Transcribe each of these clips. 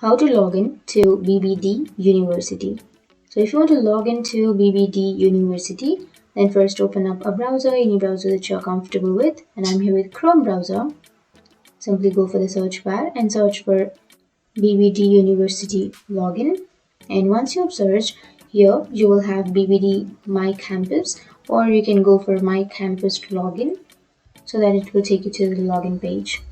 How to log in to BBD University. So if you want to log into BBD University, then first open up a browser, any browser that you're comfortable with. And I'm here with Chrome browser. Simply go for the search bar and search for BBD University login. And once you've searched, here you will have BBD My Campus, or you can go for My Campus login so that it will take you to the login page.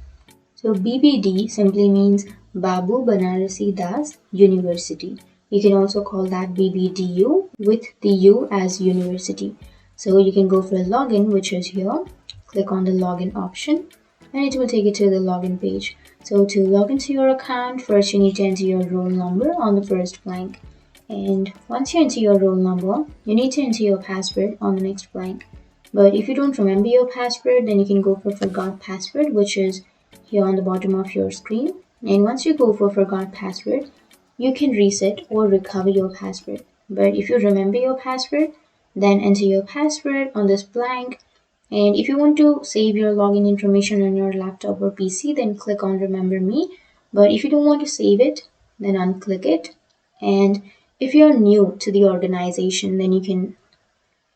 So BBD simply means Babu Banarasi Das University. You can also call that BBDU with the U as university. So you can go for a login, which is here. Click on the login option and it will take you to the login page. So to log into your account, first you need to enter your roll number on the first blank. And once you enter your roll number, you need to enter your password on the next blank. But if you don't remember your password, then you can go for forgot password, which is here on the bottom of your screen. And once you go for forgot password, you can reset or recover your password. But if you remember your password, then enter your password on this blank. And if you want to save your login information on your laptop or PC, then click on remember me. But if you don't want to save it, then unclick it. And if you're new to the organization, then you can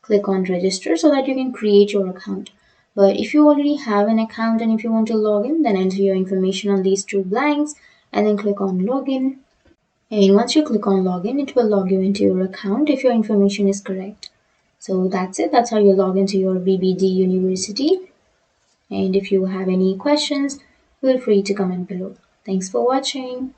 click on register so that you can create your account. But if you already have an account and if you want to log in, then enter your information on these two blanks and then click on login. And once you click on login, it will log you into your account if your information is correct. So that's it. That's how you log into your BBD University. And if you have any questions, feel free to comment below. Thanks for watching.